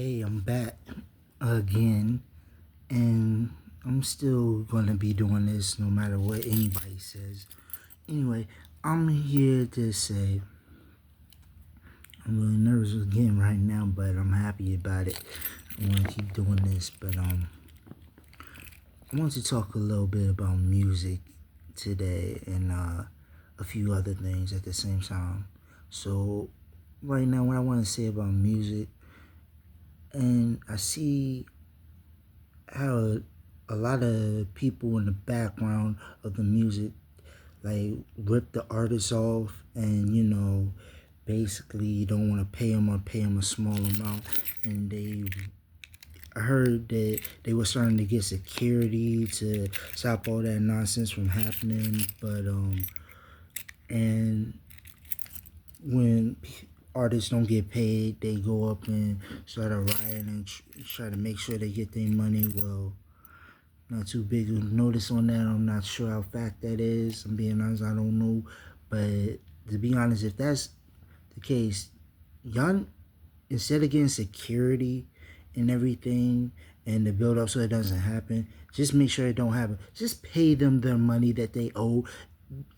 Hey, I'm back again, and I'm still gonna be doing this no matter what anybody says. Anyway, I'm here to say I'm really nervous again right now, but I'm happy about it. I want to keep doing this, but I want to talk a little bit about music today and a few other things at the same time. So, right now, what I want to say about music, and I see how a lot of people in the background of the music like rip the artists off and basically don't want to pay them or pay them a small amount. And I heard that they were starting to get security to stop all that nonsense from happening, but and when artists don't get paid, they go up and start a riot and try to make sure they get their money. Well, not too big of notice on that. I'm not sure how fact that is. I'm being honest, I don't know. But to be honest, if that's the case, y'all, instead of getting security and everything and the build up so it doesn't happen, just make sure it don't happen. Just pay them their money that they owe.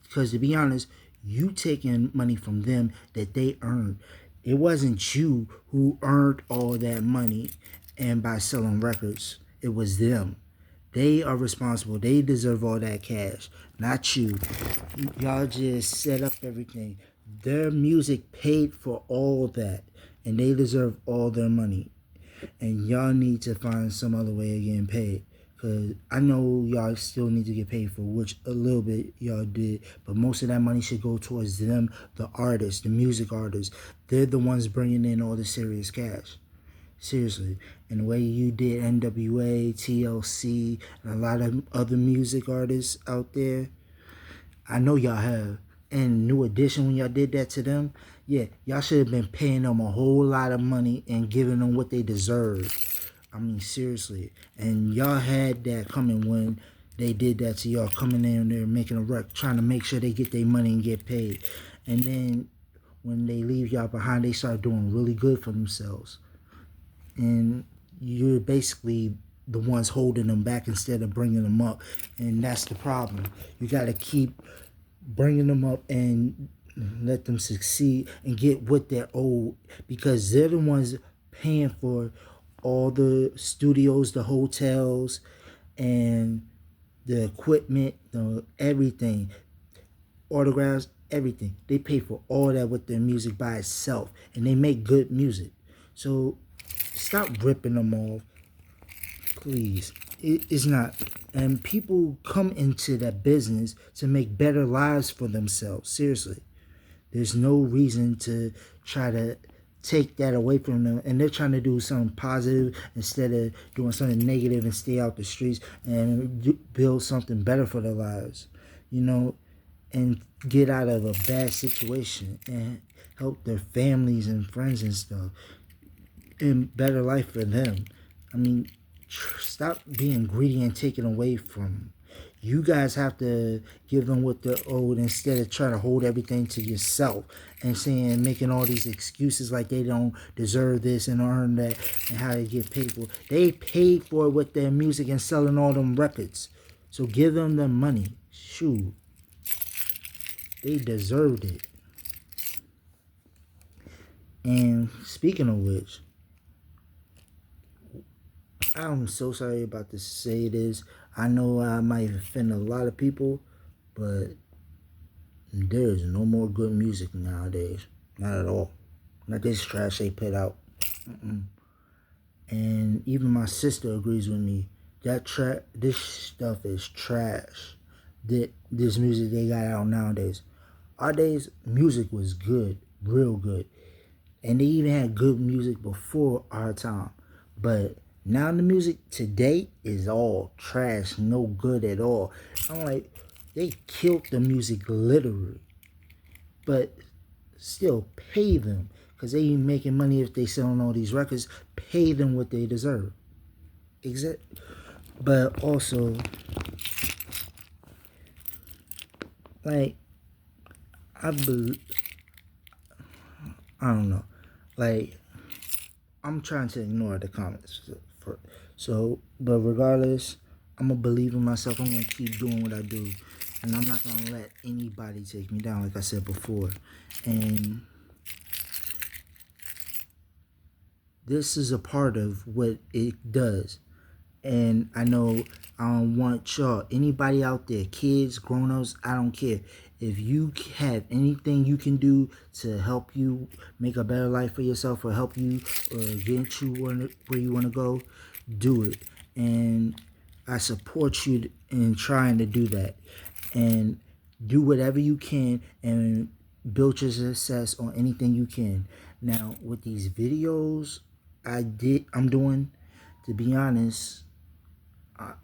Because to be honest, you taking money from them that they earned. It wasn't you who earned all that money and by selling records. It was them. They are responsible. They deserve all that cash, not you. Y'all just set up everything. Their music paid for all that, and they deserve all their money. And y'all need to find some other way of getting paid. Because I know y'all still need to get paid for which a little bit y'all did, but most of that money should go towards them, the artists, the music artists. They're the ones bringing in all the serious cash. Seriously. And the way you did NWA, TLC, and a lot of other music artists out there, I know y'all have. And New Edition, when y'all did that to them, yeah, y'all should have been paying them a whole lot of money and giving them what they deserve. I mean, seriously. And y'all had that coming when they did that to y'all, coming in there making a wreck, trying to make sure they get their money and get paid. And then when they leave y'all behind, they start doing really good for themselves. And you're basically the ones holding them back instead of bringing them up. And that's the problem. You got to keep bringing them up and let them succeed and get what they're owed, because they're the ones paying for all the studios, the hotels, and the equipment, the everything, autographs, everything. They pay for all that with their music by itself, and they make good music. So stop ripping them off, please. It's not. And people come into that business to make better lives for themselves. Seriously. There's no reason to try to take that away from them. And they're trying to do something positive instead of doing something negative and stay out the streets and build something better for their lives, you know, and get out of a bad situation and help their families and friends and stuff and better life for them. I mean, stop being greedy and taking away from them. You guys have to give them what they're owed instead of trying to hold everything to yourself and saying, making all these excuses like they don't deserve this and earn that and how they get paid for it. They paid for it with their music and selling all them records. So give them the money. Shoot. They deserved it. And speaking of which, I'm so sorry about to say this. I know I might offend a lot of people, but there is no more good music nowadays. Not at all. Not this trash they put out. And even my sister agrees with me. This stuff is trash. This music they got out nowadays. Our days, music was good, real good. And they even had good music before our time. But now the music today is all trash, no good at all. I'm like, they killed the music literally. But still pay them, because they ain't making money if they selling all these records. Pay them what they deserve. But also, like, I don't know. Like, I'm trying to ignore the comments. But regardless, I'm gonna believe in myself. I'm gonna keep doing what I do, and I'm not gonna let anybody take me down, like I said before. And this is a part of what it does. And I know I don't want y'all, anybody out there, kids, grown-ups, I don't care. If you have anything you can do to help you make a better life for yourself or help you get you where you want to go, do it. And I support you in trying to do that. And do whatever you can and build your success on anything you can. Now, with these videos I'm doing, to be honest,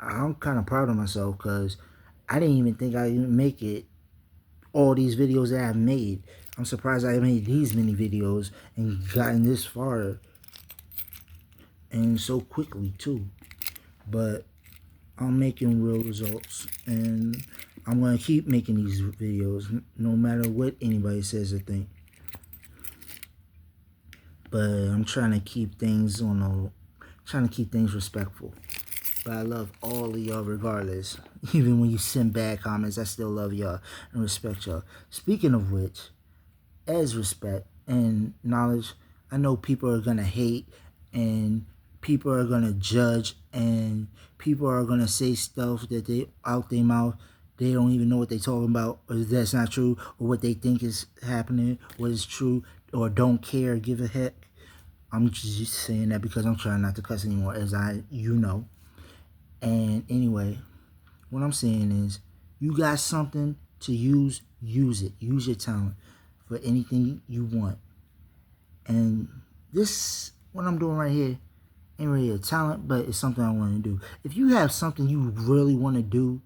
I'm kind of proud of myself because I didn't even think I'd even make it all these videos that I've made. I'm surprised I made these many videos and gotten this far and so quickly too. But I'm making real results and I'm going to keep making these videos no matter what anybody says or think. But I'm trying to keep things respectful. But I love all of y'all regardless. Even when you send bad comments, I still love y'all and respect y'all. Speaking of which, as respect and knowledge, I know people are going to hate and people are going to judge and people are going to say stuff that they out their mouth. They don't even know what they're talking about, or that's not true, or what they think is happening, what is true, or don't care, give a heck. I'm just saying that because I'm trying not to cuss anymore, as you know. And anyway, what I'm saying is, you got something to use it. Use your talent for anything you want. And this, what I'm doing right here, ain't really a talent, but it's something I want to do. If you have something you really want to do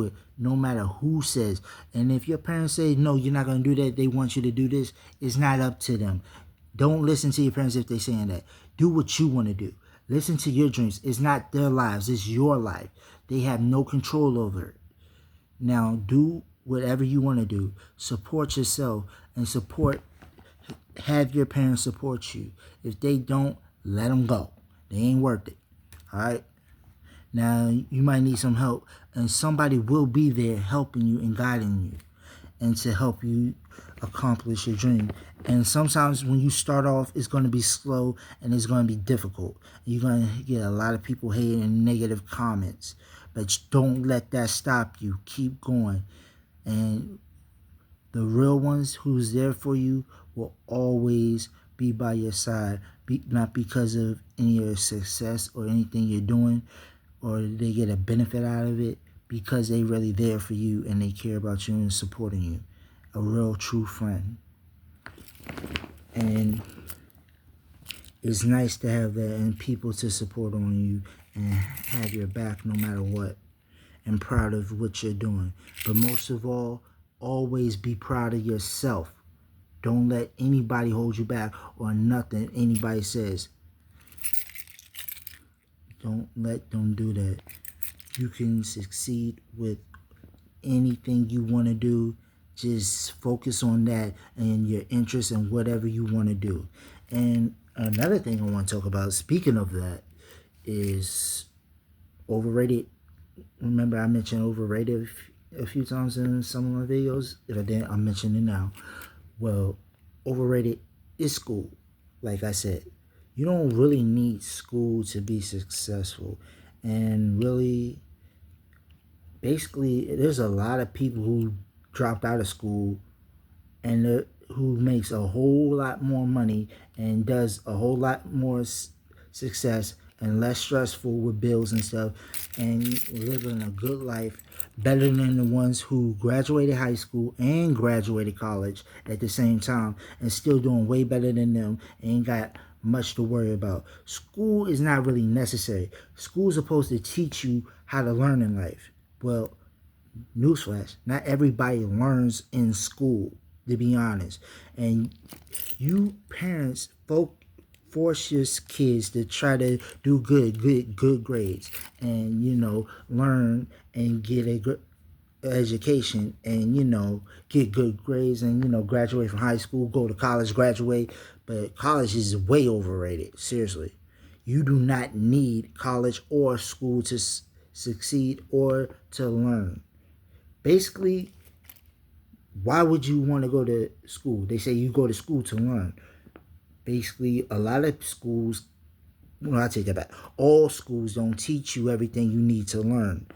it, no matter who says. And if your parents say, no, you're not going to do that, they want you to do this, it's not up to them. Don't listen to your parents if they're saying that. Do what you want to do. Listen to your dreams. It's not their lives, it's your life. They have no control over it. Now, do whatever you want to do. Support yourself and have your parents support you. If they don't, let them go. They ain't worth it. All right? Now, you might need some help, and somebody will be there helping you and guiding you and to help you accomplish your dream. And sometimes when you start off, it's going to be slow and it's going to be difficult. You're going to get a lot of people hating and negative comments, but don't let that stop you. Keep going. And the real ones who's there for you will always be by your side, not because of any of your success or anything you're doing, or they get a benefit out of it, because they really there for you and they care about you and supporting you. A real true friend. And it's nice to have that and people to support on you and have your back no matter what, and proud of what you're doing. But most of all, always be proud of yourself. Don't let anybody hold you back or nothing anybody says. Don't let them do that. You can succeed with anything you want to do. Just focus on that and your interest in whatever you want to do. And another thing I want to talk about, speaking of that, is overrated. Remember I mentioned overrated a few times in some of my videos. If I didn't, I'm mentioning it now. Well, overrated is school. Like I said, you don't really need school to be successful. And really, basically, there's a lot of people who dropped out of school and who makes a whole lot more money and does a whole lot more success and less stressful with bills and stuff, and living a good life better than the ones who graduated high school and graduated college at the same time and still doing way better than them and ain't got much to worry about. School is not really necessary. School is supposed to teach you how to learn in life. Well, newsflash, not everybody learns in school, to be honest. And you parents force your kids to try to do good grades and, learn and get a education and get good grades and graduate from high school, go to college, graduate. But college is way overrated. Seriously, you do not need college or school to succeed or to learn. Basically, why would you want to go to school? They say you go to school to learn. Basically, a lot of schools, I take that back. All schools don't teach you everything you need to learn.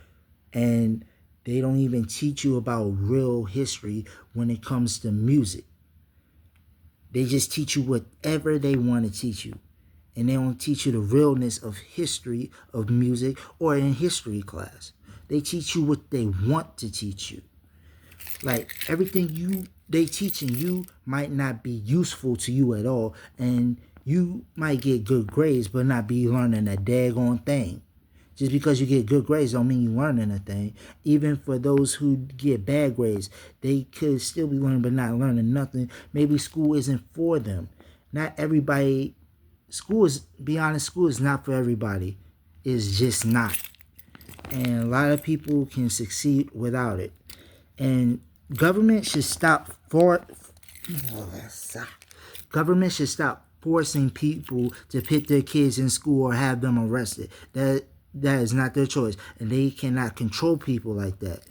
And they don't even teach you about real history when it comes to music. They just teach you whatever they want to teach you. And they don't teach you the realness of history of music or in history class. They teach you what they want to teach you. Like everything they teaching you might not be useful to you at all, and you might get good grades but not be learning a daggone thing. Just because you get good grades don't mean you learning a thing. Even for those who get bad grades, they could still be learning but not learning nothing. Maybe school isn't for them. Not everybody. Be honest, school is not for everybody. It's just not. And a lot of people can succeed without it. And government should stop government should stop forcing people to put their kids in school or have them arrested. That is not their choice, and they cannot control people like that.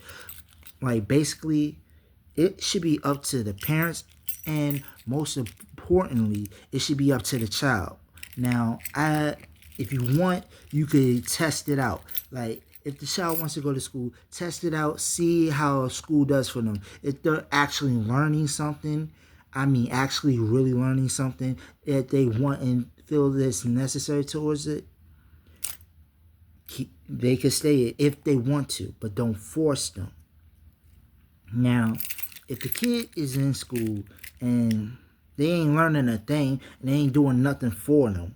Like basically, it should be up to the parents, and most importantly, it should be up to the child. Now, if you want, you could test it out. Like if the child wants to go to school, test it out, see how school does for them. If they're actually learning something, actually really learning something that they want and feel that's necessary towards it, they can stay if they want to, but don't force them. Now, if the kid is in school and they ain't learning a thing and they ain't doing nothing for them,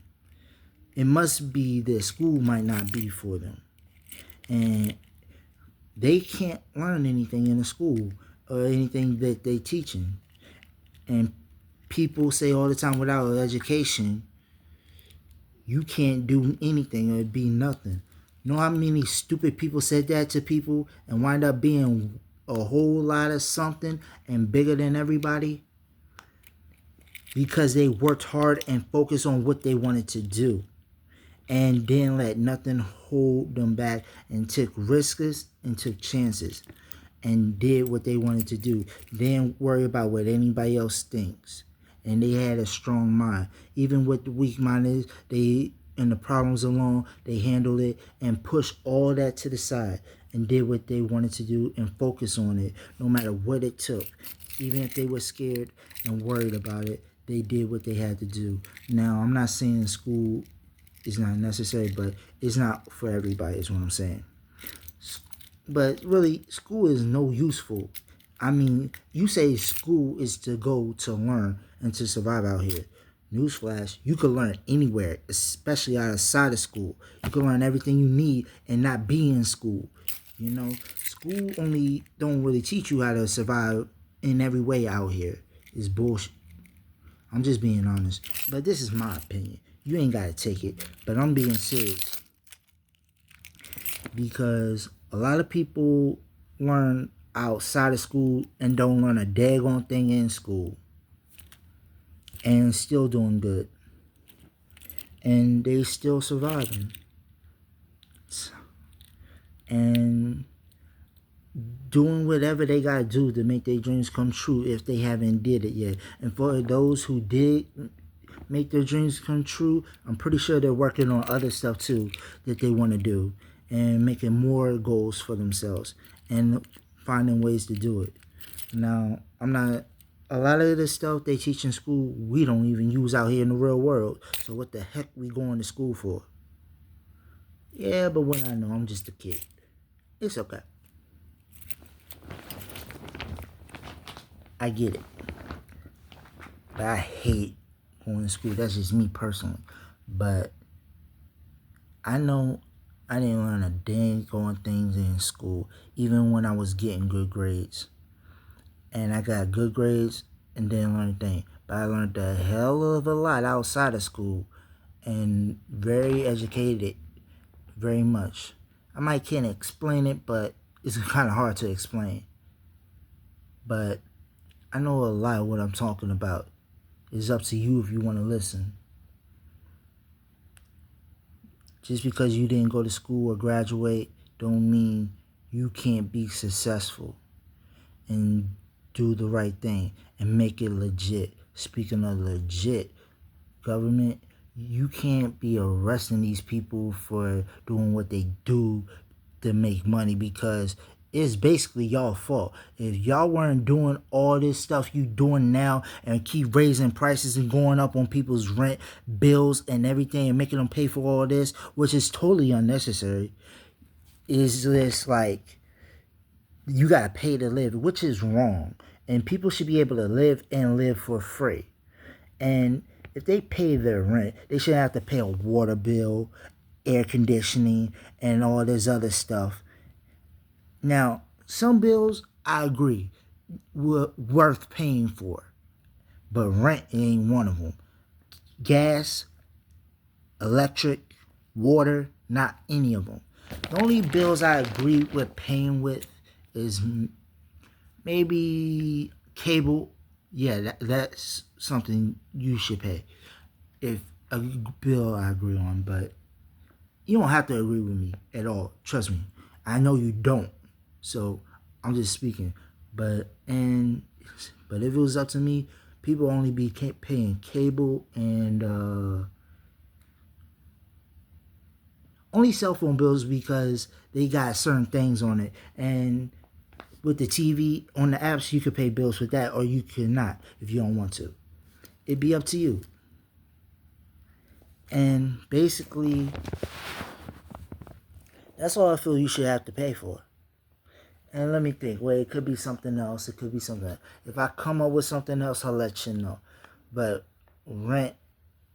it must be that school might not be for them. And they can't learn anything in the school or anything that they teaching. And people say all the time, without education, you can't do anything or be nothing. You know how many stupid people said that to people and wind up being a whole lot of something and bigger than everybody? Because they worked hard and focused on what they wanted to do and didn't let nothing hold them back and took risks and took chances and did what they wanted to do. They didn't worry about what anybody else thinks. And they had a strong mind. Even with the weak minded, they and the problems alone, they handled it and pushed all that to the side and did what they wanted to do and focus on it, no matter what it took. Even if they were scared and worried about it, they did what they had to do. Now, I'm not saying school is not necessary, but it's not for everybody, is what I'm saying. But really, school is no useful. You say school is to go to learn and to survive out here. Newsflash, you can learn anywhere, especially outside of school. You can learn everything you need and not be in school. School only don't really teach you how to survive in every way out here. It's bullshit. I'm just being honest. But this is my opinion. You ain't got to take it. But I'm being serious. Because a lot of people learn outside of school and don't learn a daggone thing in school. And still doing good. And they still surviving. And doing whatever they gotta do to make their dreams come true if they haven't did it yet. And for those who did make their dreams come true, I'm pretty sure they're working on other stuff too that they want to do and making more goals for themselves and finding ways to do it. Now, a lot of the stuff they teach in school, we don't even use out here in the real world. So what the heck we going to school for? Yeah, but what I know, I'm just a kid. It's okay. I get it. But I hate going to school. That's just me personally. But I know I didn't learn a dang going things in school, even when I was getting good grades. And I got good grades and didn't learn a thing. But I learned a hell of a lot outside of school and very educated, very much. I might can't explain it, but it's kind of hard to explain. But I know a lot of what I'm talking about. It's up to you if you want to listen. Just because you didn't go to school or graduate don't mean you can't be successful and do the right thing and make it legit. Speaking of legit, government, you can't be arresting these people for doing what they do to make money, because it's basically y'all fault. If y'all weren't doing all this stuff you doing now and keep raising prices and going up on people's rent, bills, and everything, and making them pay for all this, which is totally unnecessary, is just like you gotta pay to live, which is wrong. And people should be able to live and live for free. And if they pay their rent, they shouldn't have to pay a water bill, air conditioning, and all this other stuff. Now, some bills, I agree, were worth paying for, but rent ain't one of them. Gas, electric, water, not any of them. The only bills I agree with paying with is maybe cable. Yeah, that's something you should pay. If a bill I agree on, but you don't have to agree with me at all. Trust me. I know you don't. So I'm just speaking. But if it was up to me, people only be paying cable and only cell phone bills, because they got certain things on it. And with the TV on the apps, you could pay bills with that, or you could not if you don't want to. It'd be up to you. And basically, that's all I feel you should have to pay for. And let me think. Wait, it could be something else. It could be something else. If I come up with something else, I'll let you know. But rent,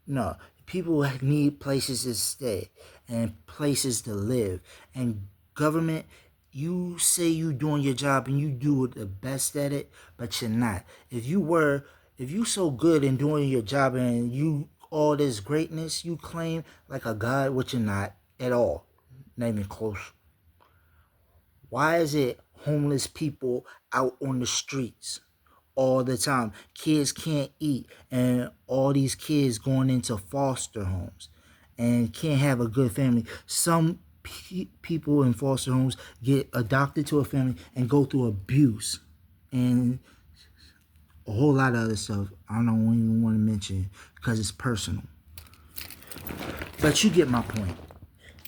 no. People need places to stay and places to live. And government, you say you doing your job and you do the best at it, but you're not. If you so good in doing your job and you all this greatness you claim like a god, which you're not at all, not even close. Why is it homeless people out on the streets all the time? Kids can't eat, and all these kids going into foster homes and can't have a good family. Some people in foster homes get adopted to a family and go through abuse and a whole lot of other stuff I don't even want to mention because it's personal. But you get my point.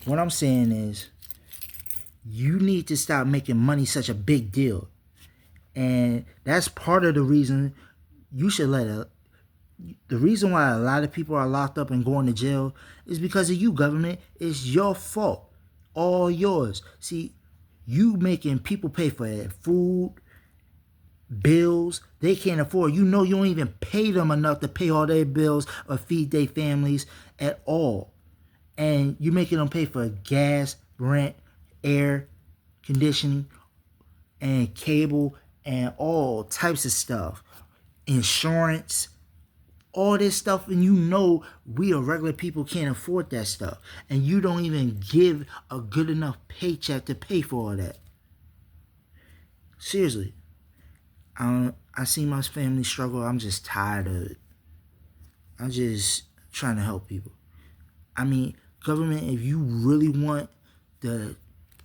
What I'm saying is, you need to stop making money such a big deal. And that's part of the reason you should the reason why a lot of people are locked up and going to jail is because of you, government. It's your fault. All yours. See, you making people pay for their food, bills they can't afford. You know you don't even pay them enough to pay all their bills or feed their families at all. And you're making them pay for gas, rent, air conditioning, and cable, and all types of stuff. Insurance, all this stuff, and you know we regular people can't afford that stuff. And you don't even give a good enough paycheck to pay for all that. Seriously. I see my family struggle. I'm just tired of it. I'm just trying to help people. I mean, government, if you really want to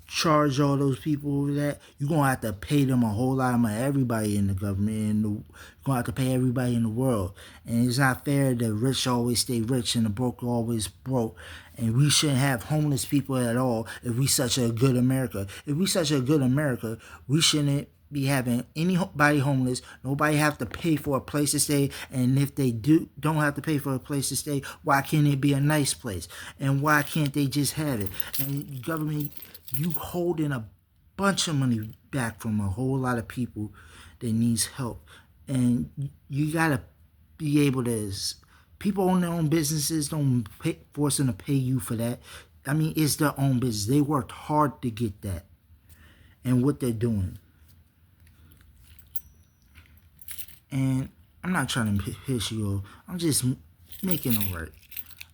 charge all those people over that, you're going to have to pay them a whole lot of money. Everybody in the government, and you're going to have to pay everybody in the world. And it's not fair that the rich always stay rich and the broke always broke. And we shouldn't have homeless people at all if we such a good America. If we such a good America, we shouldn't be having anybody homeless. Nobody have to pay for a place to stay. And if they don't have to pay for a place to stay, why can't it be a nice place? And why can't they just have it? And government, you holding a bunch of money back from a whole lot of people that needs help. And you gotta be able to, people own their own businesses, don't force them to pay you for that. I mean, it's their own business. They worked hard to get that. And what they're doing. And I'm not trying to piss you off. I'm just making it work.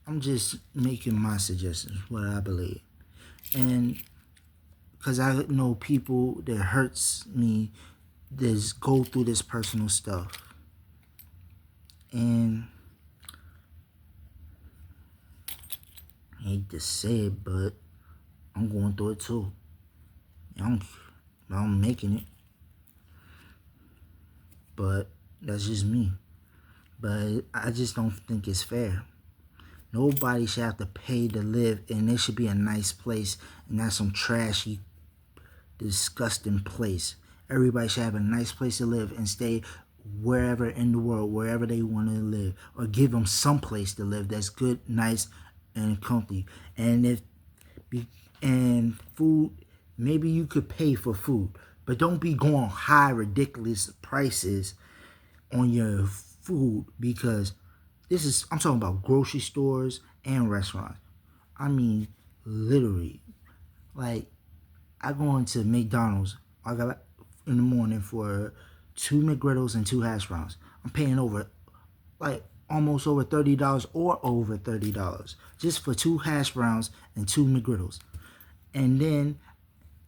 I'm just making my suggestions, what I believe. And because I know people that hurts me that go through this personal stuff. And I hate to say it, but I'm going through it too. I'm making it. But that's just me. But I just don't think it's fair. Nobody should have to pay to live, and it should be a nice place, and not some trashy, disgusting place. Everybody should have a nice place to live and stay wherever in the world, wherever they want to live, or give them some place to live that's good, nice, and comfy. And food, maybe you could pay for food, but don't be going high, ridiculous prices on your food, because I'm talking about grocery stores and restaurants. I mean, literally, like, I go into McDonald's, I got in the morning for 2 McGriddles and 2 hash browns. I'm paying almost over $30 or over $30 just for 2 hash browns and 2 McGriddles. And then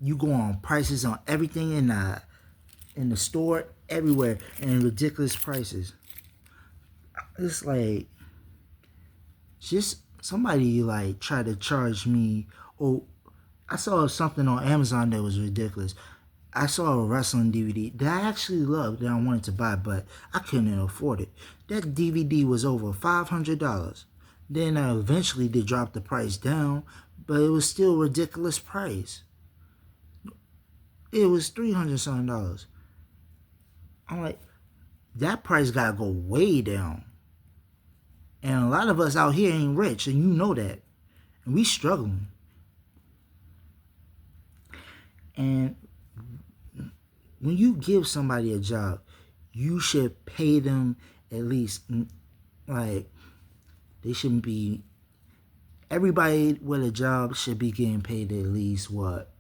you go on prices on everything in the store, everywhere, and ridiculous prices. It's like, just somebody like try to charge me. Oh, I saw something on Amazon that was ridiculous. I saw a wrestling DVD that I actually loved that I wanted to buy, but I couldn't afford it. That DVD was over $500. Then eventually they dropped the price down, but it was still a ridiculous price. It was $300 something. I'm like, that price gotta go way down. And a lot of us out here ain't rich, and you know that. And we struggling. And when you give somebody a job, you should pay them at least, like, they shouldn't be, everybody with a job should be getting paid at least what?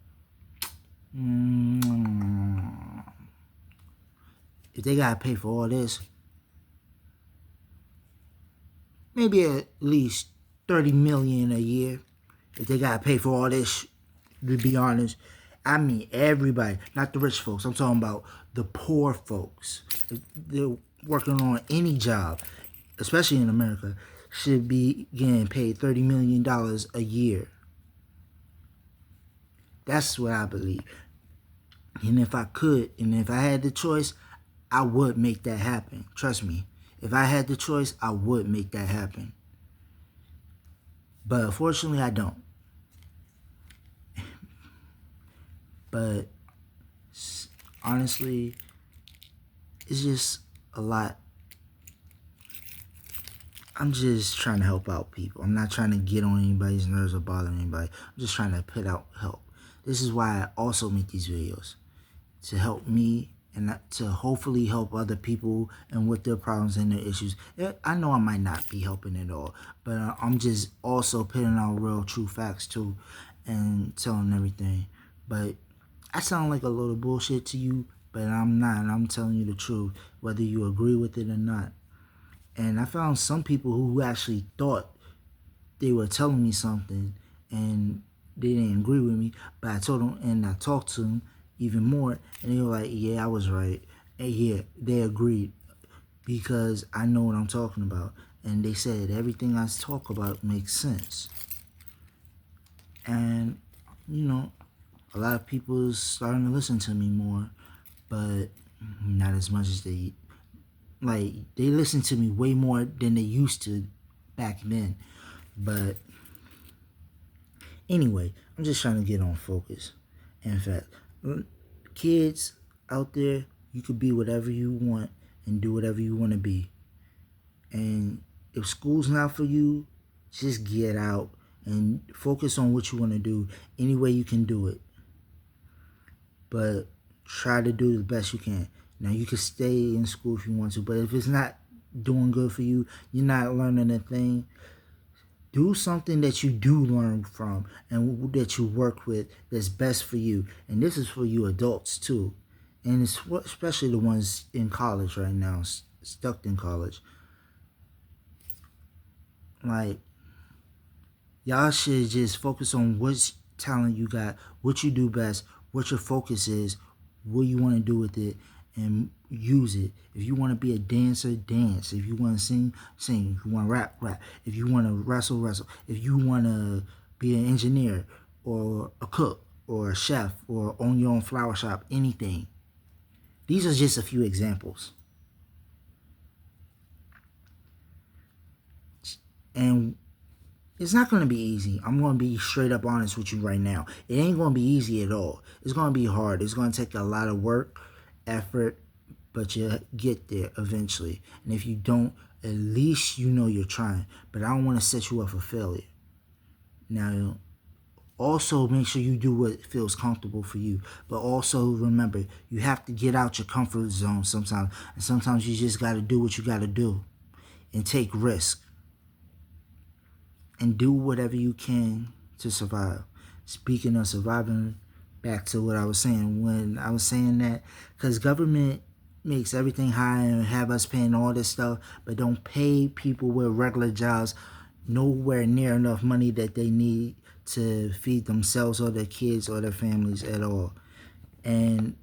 If they gotta pay for all this, maybe at least $30 million a year. If they gotta pay for all this, to be honest. I mean everybody, not the rich folks. I'm talking about the poor folks. If they're working on any job, especially in America, should be getting paid $30 million a year. That's what I believe. And if I could, and if I had the choice, I would make that happen. Trust me. If I had the choice, I would make that happen. But unfortunately, I don't. But honestly, it's just a lot. I'm just trying to help out people. I'm not trying to get on anybody's nerves or bother anybody. I'm just trying to put out help. This is why I also make these videos. To help me and to hopefully help other people and with their problems and their issues. I know I might not be helping at all, but I'm just also putting out real true facts too and telling everything. But I sound like a little bullshit to you, but I'm not. I'm telling you the truth, whether you agree with it or not. And I found some people who actually thought they were telling me something and they didn't agree with me, but I told them and I talked to them even more, and they were like, yeah, I was right. And yeah, they agreed because I know what I'm talking about. And they said everything I talk about makes sense. And, you know, a lot of people is starting to listen to me more, but not as much as they listen to me way more than they used to back then. But anyway, I'm just trying to get on focus. In fact, kids out there, you could be whatever you want and do whatever you want to be. And if school's not for you, just get out and focus on what you want to do any way you can do it. But try to do the best you can. Now, you can stay in school if you want to, but if it's not doing good for you, you're not learning a thing, do something that you do learn from and that you work with that's best for you. And this is for you adults too. And it's especially the ones in college right now, stuck in college. Like, y'all should just focus on what's talent you got, what you do best, what your focus is, what you want to do with it, and use it. If you want to be a dancer, dance. If you want to sing, sing. If you want to rap, rap. If you want to wrestle, wrestle. If you want to be an engineer or a cook or a chef or own your own flower shop, anything. These are just a few examples. And it's not going to be easy. I'm going to be straight up honest with you right now. It ain't going to be easy at all. It's going to be hard. It's going to take a lot of work, effort, but you'll get there eventually. And if you don't, at least you know you're trying. But I don't want to set you up for failure. Now, also make sure you do what feels comfortable for you. But also remember, you have to get out your comfort zone sometimes. And sometimes you just got to do what you got to do and take risks. And do whatever you can to survive. Speaking of surviving, back to what I was saying. When I was saying that, because government makes everything high and have us paying all this stuff, but don't pay people with regular jobs nowhere near enough money that they need to feed themselves or their kids or their families at all. And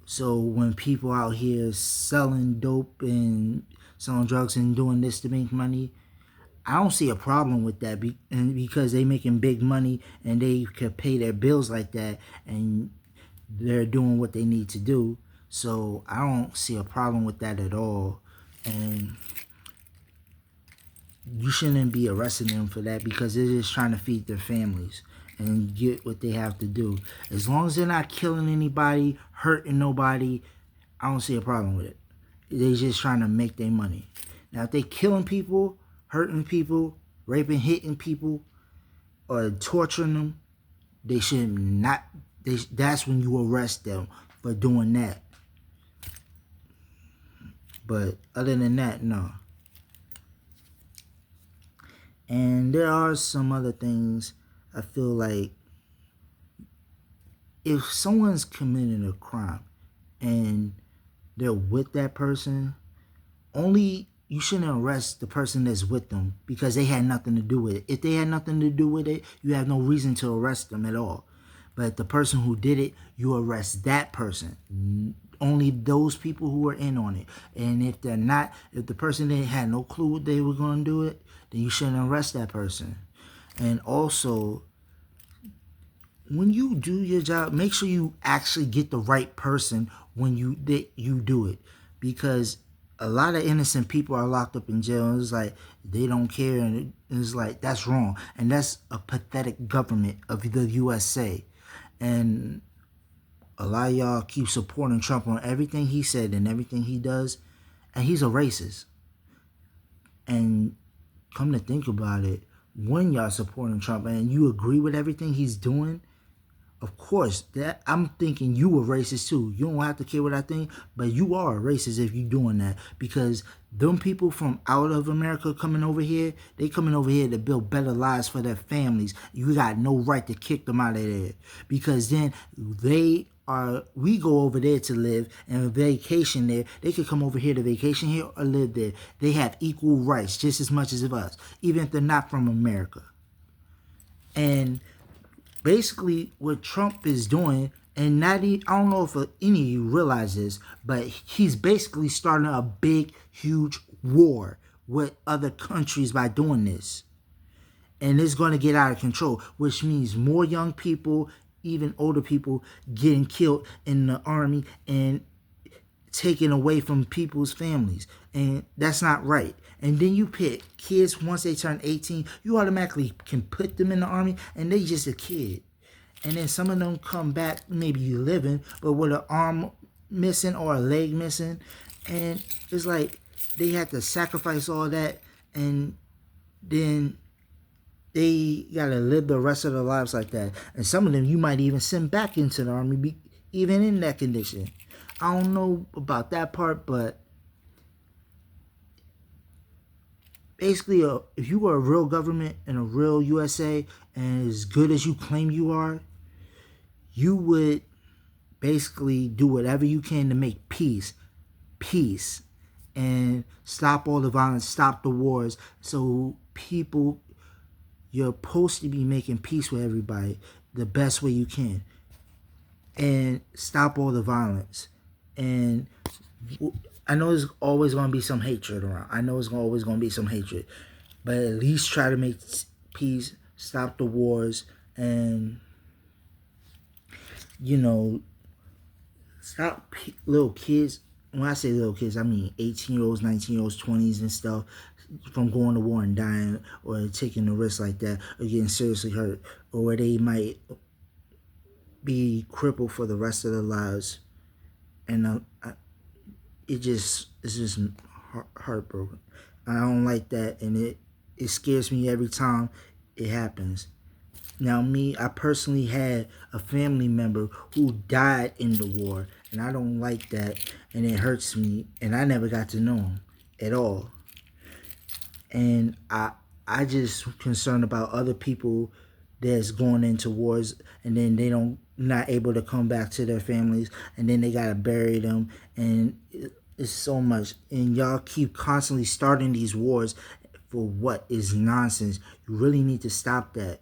so when people out here selling dope and selling drugs and doing this to make money, I don't see a problem with that because they making big money and they could pay their bills like that and they're doing what they need to do. So I don't see a problem with that at all. And you shouldn't be arresting them for that because they're just trying to feed their families and get what they have to do. As long as they're not killing anybody, hurting nobody, I don't see a problem with it. They're just trying to make their money. Now, if they killing people, hurting people, raping, hitting people, or torturing them, they should not. That's when you arrest them for doing that. But other than that, no. And there are some other things I feel like if someone's committing a crime and they're with that person, only you shouldn't arrest the person that's with them because they had nothing to do with it. If they had nothing to do with it, you have no reason to arrest them at all. But the person who did it, you arrest that person. Only those people who were in on it. And if they're not, if the person didn't had no clue they were going to do it, then you shouldn't arrest that person. And also, when you do your job, make sure you actually get the right person when you do it, because a lot of innocent people are locked up in jail. And it's like they don't care, and it's like that's wrong, and that's a pathetic government of the USA. And a lot of y'all keep supporting Trump on everything he said and everything he does, and he's a racist. And come to think about it, when y'all supporting Trump and you agree with everything he's doing, of course, that I'm thinking you a racist too. You don't have to care what I think, but you are a racist if you doing that. Because them people from out of America coming over here, they coming over here to build better lives for their families. You got no right to kick them out of there. Because then we go over there to live and vacation there. They could come over here to vacation here or live there. They have equal rights just as much as us, even if they're not from America. And basically, what Trump is doing, and I don't know if any of you realize this, but he's basically starting a big, huge war with other countries by doing this. And it's going to get out of control, which means more young people, even older people, getting killed in the army and taken away from people's families. And that's not right. And then you pick kids, once they turn 18, you automatically can put them in the army and they just a kid. And then some of them come back maybe living, but with an arm missing or a leg missing. And it's like they had to sacrifice all that, and then they got to live the rest of their lives like that. And some of them you might even send back into the army, even in that condition. I don't know about that part, but basically, if you were a real government and a real USA and as good as you claim you are, you would basically do whatever you can to make peace, and stop all the violence, stop the wars. So people, you're supposed to be making peace with everybody. the best way you can and stop all the violence. And I know there's always going to be some hatred around. I know there's always going to be some hatred. But at least try to make peace, stop the wars, and, you know, stop little kids. When I say little kids, I mean 18-year-olds, 19-year-olds, 20s and stuff from going to war and dying or taking a risk like that or getting seriously hurt or where they might be crippled for the rest of their lives. And it's just heartbroken. I don't like that, and it scares me every time it happens. Now, me, I personally had a family member who died in the war, and I don't like that, and it hurts me, and I never got to know him at all. And I just concerned about other people that's going into wars, and then they not able to come back to their families, and then they gotta bury them, and it's so much. And y'all keep constantly starting these wars for what is nonsense. You really need to stop that.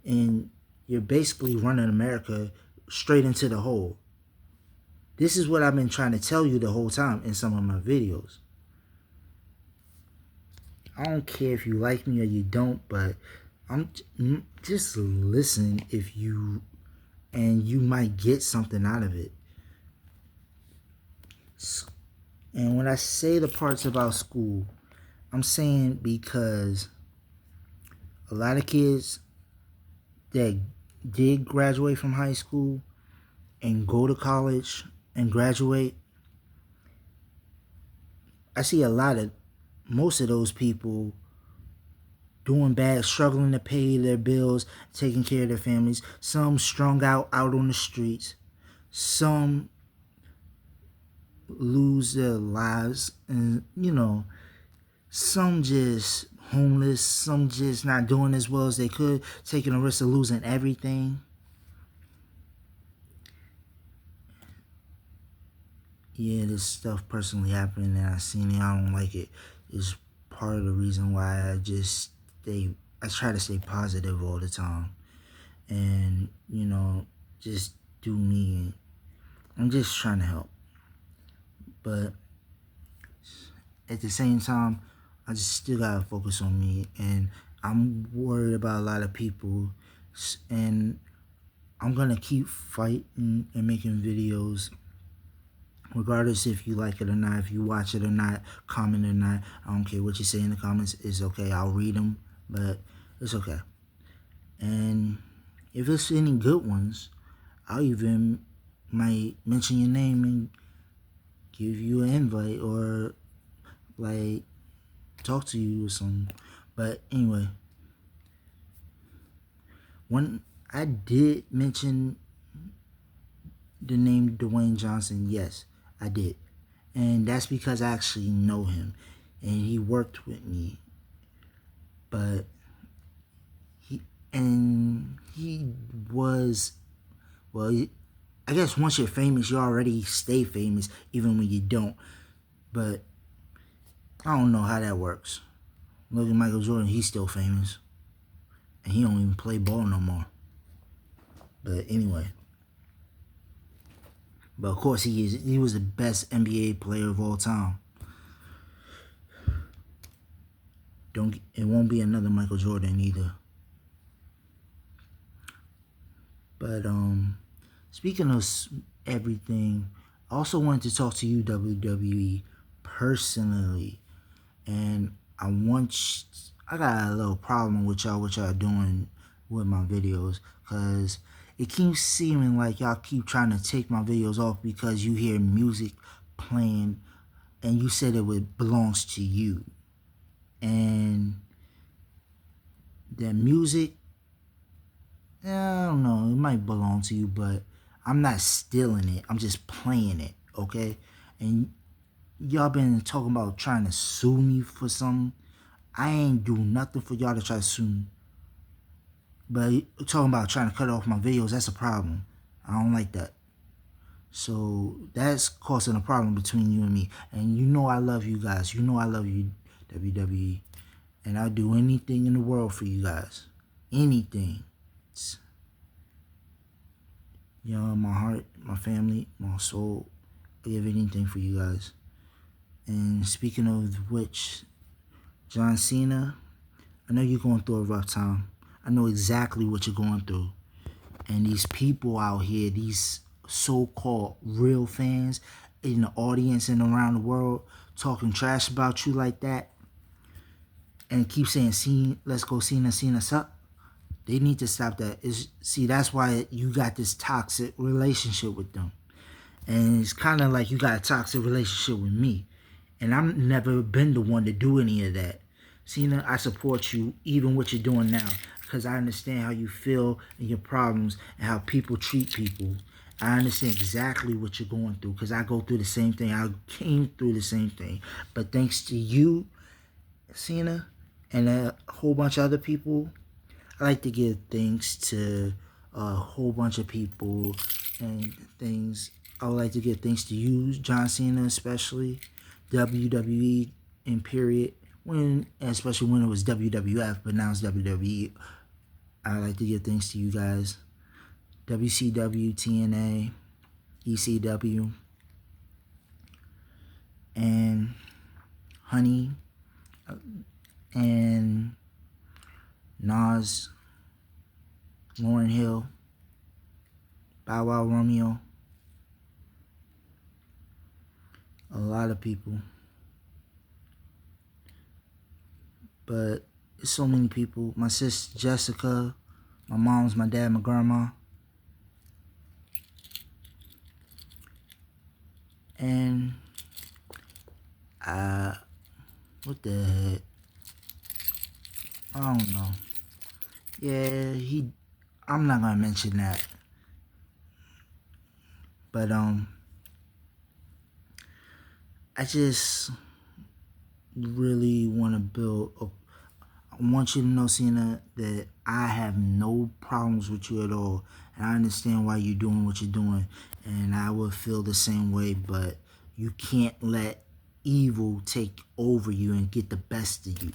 And you're basically running America straight into the hole. This is what I've been trying to tell you the whole time in some of my videos. I don't care if you like me or you don't, but just listen and you might get something out of it. And when I say the parts about school, I'm saying because a lot of kids that did graduate from high school and go to college and graduate, I see most of those people doing bad, struggling to pay their bills, taking care of their families. Some strung out on the streets. Some lose their lives, and some just homeless. Some just not doing as well as they could, taking a risk of losing everything. Yeah, this stuff personally happening and I seen it. I don't like it. It's part of the reason why I try to stay positive all the time. And, just do me. I'm just trying to help. But at the same time, I just still gotta focus on me. And I'm worried about a lot of people. And I'm gonna keep fighting and making videos. Regardless if you like it or not, if you watch it or not, comment or not, I don't care what you say in the comments. It's okay. I'll read them, but it's okay. And if it's any good ones, I'll even might mention your name and give you an invite or like talk to you or something. But anyway, when I did mention the name Dwayne Johnson, yes, I did. And that's because I actually know him and he worked with me. But he was, well, I guess once you're famous, you already stay famous even when you don't. But I don't know how that works. Look at Michael Jordan, he's still famous. And he don't even play ball no more. But anyway. But of course he was the best NBA player of all time. It won't be another Michael Jordan either. But speaking of everything, I also wanted to talk to you, WWE, personally. And I got a little problem with y'all, what y'all doing with my videos, because it keeps seeming like y'all keep trying to take my videos off because you hear music playing and you said it belongs to you. And the music, I don't know, it might belong to you, but I'm not stealing it. I'm just playing it, okay? And y'all been talking about trying to sue me for something. I ain't do nothing for y'all to try to sue me. But talking about trying to cut off my videos, that's a problem. I don't like that. So that's causing a problem between you and me. And you know I love you guys. You know I love you, WWE. And I'll do anything in the world for you guys. Anything. You know, my heart, my family, my soul. I give anything for you guys. And speaking of which, John Cena, I know you're going through a rough time. I know exactly what you're going through. And these people out here, these so-called real fans in the audience and around the world talking trash about you like that and keep saying, let's go Cena, Cena, suck. They need to stop that. See, that's why you got this toxic relationship with them. And it's kind of like you got a toxic relationship with me. And I've never been the one to do any of that. Cena, I support you even what you're doing now because I understand how you feel and your problems and how people treat people. I understand exactly what you're going through because I go through the same thing. I came through the same thing. But thanks to you, Cena, and a whole bunch of other people, I like to give thanks to a whole bunch of people and things. I would like to give thanks to you, John Cena, especially WWE in period. Especially when it was WWF, but now it's WWE. I like to give thanks to you guys, WCW, TNA, ECW, and Honey, and Nas, Lauryn Hill, Bow Wow Romeo, a lot of people. But it's so many people. My sister Jessica, my mom's, my dad, my grandma. And what the heck? I don't know. Yeah, I'm not gonna mention that. But I just really want to I want you to know, Cena, that I have no problems with you at all. And I understand why you're doing what you're doing. And I would feel the same way, but you can't let evil take over you and get the best of you.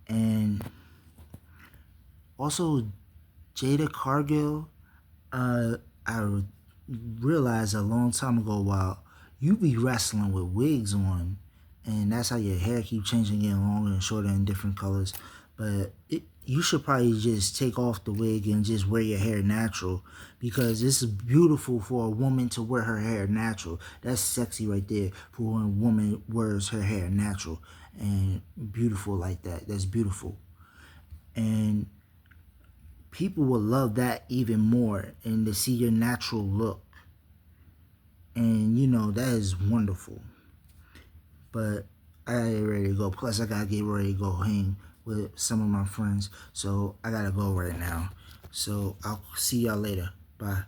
And also, Jada Cargill, I realized a long time ago while you be wrestling with wigs on, and that's how your hair keep changing, getting longer and shorter in different colors. But you should probably just take off the wig and just wear your hair natural, because it's beautiful for a woman to wear her hair natural. That's sexy right there for when a woman wears her hair natural and beautiful like that. That's beautiful. And people will love that even more, and to see your natural look. And you know, that is wonderful. But I gotta get ready to go. Plus, I gotta get ready to go hang with some of my friends. So I gotta go right now. So I'll see y'all later. Bye.